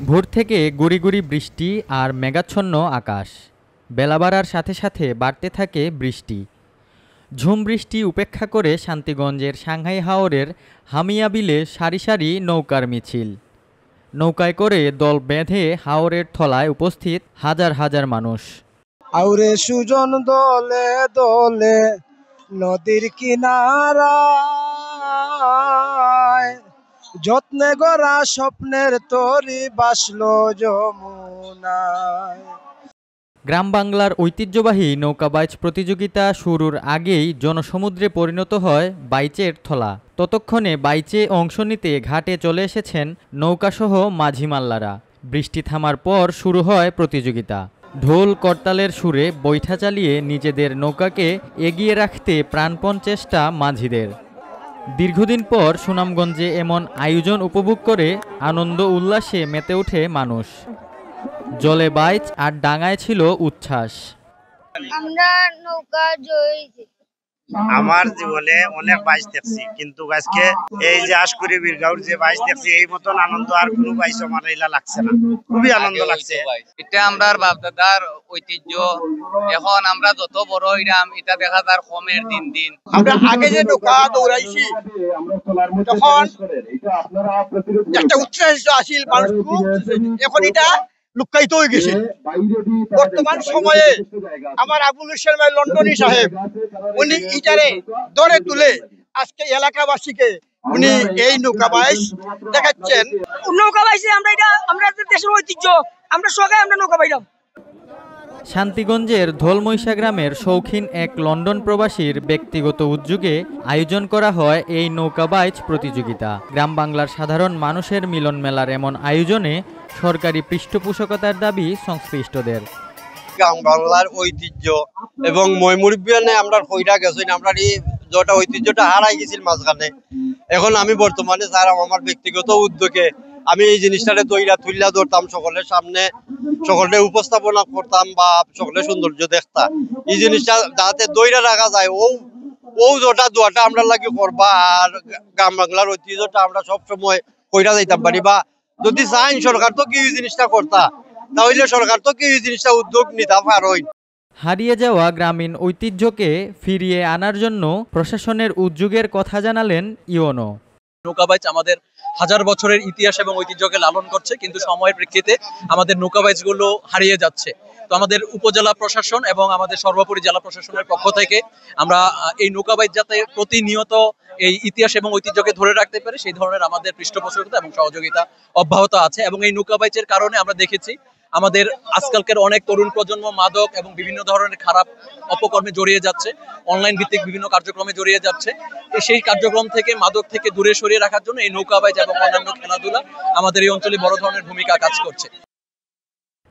ভোর থেকে গুড়ি গুড়ি বৃষ্টি আর মেঘাচ্ছন্ন আকাশ। বেলা বাড়ার সাথে সাথে বাড়তে থাকে বৃষ্টি। ঝুম বৃষ্টি উপেক্ষা করে শান্তিগঞ্জের সাংহাই হাওরের হামিয়া বিলে সারি সারি নৌকার মিছিল। নৌকায় করে দল বেঁধে হাওরের থলায় উপস্থিত হাজার হাজার মানুষ। হাওরে সুজন দলে দলে নদীর কিনারায়, যত্নে গড়া স্বপ্নের তরি বাসলো যমুনায়। গ্রাম বাংলার ঐতিহ্যবাহী নৌকাবাইচ প্রতিযোগিতা শুরুর আগেই জনসমুদ্রে পরিণত হয় বাইচের থলা। ততক্ষণে বাইচে অংশ নিতে ঘাটে চলে এসেছেন নৌকাসহ মাঝি মাল্লারা। বৃষ্টি থামার পর শুরু হয় প্রতিযোগিতা। ঢোল করতালের সুরে বৈঠা চালিয়ে নিজেদের নৌকাকে এগিয়ে রাখতে প্রাণপণ চেষ্টা মাঝিদের। দীর্ঘদিন পর সুনামগঞ্জে এমন আয়োজন উপভোগ করে আনন্দ উল্লাসে মেতে ওঠে মানুষ। জলে বাইচ আর ডাঙায় ছিল উচ্ছ্বাস। আমরা নৌকা আমার জীবনে অনেক বাইচ দেখছি, কিন্তু আজকে এই যে আশকুরি বীরগাঁওর যে বাইচ দেখছি, এই মতন আনন্দ আর কোনো বাইচ আমার এলা লাগছে না। খুবই আনন্দ লাগছে। এটা আমরা বাপদাদার ঐতিহ্য। এখন আমরা যত বড় হইলাম এটা দেখা তার কমের দিন দিন। আমরা আগে যে নৌকা দৌড়াইছি তখন একটা উচ্ছ্বাস আসিল, মানুষ খুব, এখন এটা লুকায়িত হয়ে গেছে। বর্তমান সময়ে আমার আবুল হোসেন ভাই লন্ডনী সাহেব উনি ইটারে ধরে তুলে আজকে এলাকাবাসীকে উনি এই নৌকা বাইচ দেখাচ্ছেন। নৌকা বাইচে আমরা এটা আমাদের দেশের ঐতিহ্য, আমরা সবাই আমরা নৌকা বাইলাম। শান্তিগঞ্জের ধোলমৈশা গ্রামের শৌখিন এক লন্ডন প্রবাসীর ব্যক্তিগত উদ্যোগে আয়োজন করা হয় এই নৌকাবাইচ প্রতিযোগিতা। গ্রাম বাংলার সাধারণ মানুষের মিলন মেলার এমন আয়োজনে সরকারি পৃষ্ঠপোষকতার দাবি সংশ্লিষ্টদের। গ্রাম বাংলার ঐতিহ্য এবং ময়মুরবিয়ানে আমরা কইরা গেছি, আমরা এই যেটা ঐতিহ্যটা হারাই গেছিল মাঝখানে। এখন আমি বর্তমানে স্যার আমার ব্যক্তিগত উদ্যোগে আমি এই জিনিসটারে দইরা তুইলা ধরতাম, সকলের সামনে সকলে উপস্থাপনা করতাম বা সকলে সৌন্দর্য দেখতাম। এই জিনিসটা যাতে দইরা রাখা যায়, ও যেটা দোয়াটা আমরা লাগে করবা, আর গ্রাম বাংলার ঐতিহ্যটা আমরা সবসময় কইরা যাইতাম পারি। বা যদি চাইন সরকার তো কি জিনিসটা করতা, তাহলে সরকার তো কি জিনিসটা উদ্যোগ নিতে পারই। হারিয়ে যাওয়া গ্রামীণ ঐতিহ্যকে ফিরিয়ে আনার জন্য প্রশাসনের উদ্যোগের কথা জানালেন ইওনো। নৌকাবাইচ আমাদের হাজার বছরের ইতিহাস এবং ঐতিহ্যকে লালন করছে, কিন্তু সময়ের প্রেক্ষিতে আমাদের নৌকাবাইচগুলো হারিয়ে যাচ্ছে। তো আমাদের উপজেলা প্রশাসন এবং আমাদের সর্বোপরি জেলা প্রশাসনের পক্ষ থেকে আমরা এই নৌকাবাইচ যাতে প্রতিনিয়ত এই ইতিহাস এবং ঐতিহ্যকে ধরে রাখতে পারে সেই ধরনের আমাদের পৃষ্ঠপোষকতা এবং সহযোগিতা অব্যাহত আছে। এবং এই নৌকাবাইচের কারণে আমরা দেখেছি আমাদের আজকালকার অনেক তরুণ প্রজন্ম মাদক এবং বিভিন্ন ধরনের খারাপ অপকর্মে জড়িয়ে যাচ্ছে, অনলাইন ভিত্তিক বিভিন্ন কার্যক্রমে জড়িয়ে যাচ্ছে। সেই কার্যক্রম থেকে, মাদক থেকে দূরে সরিয়ে রাখার জন্য এই নৌকাবাইচ এবং অন্যান্য খেলাধুলা আমাদের এই অঞ্চলে বড় ধরনের ভূমিকা কাজ করছে।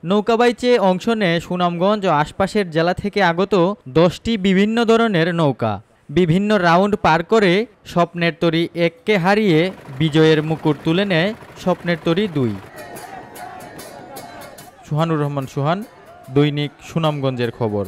নৌকাবাইচে অংশ নেয় সুনামগঞ্জ ও আশপাশের জেলা থেকে আগত 10টি বিভিন্ন ধরনের নৌকা। বিভিন্ন রাউন্ড পার করে স্বপ্নের তরী 1কে হারিয়ে বিজয়ের মুকুট তুলে নেয় স্বপ্নের তরী 2। সুহানুর রহমান সুহান, দৈনিক সুনামগঞ্জের খবর।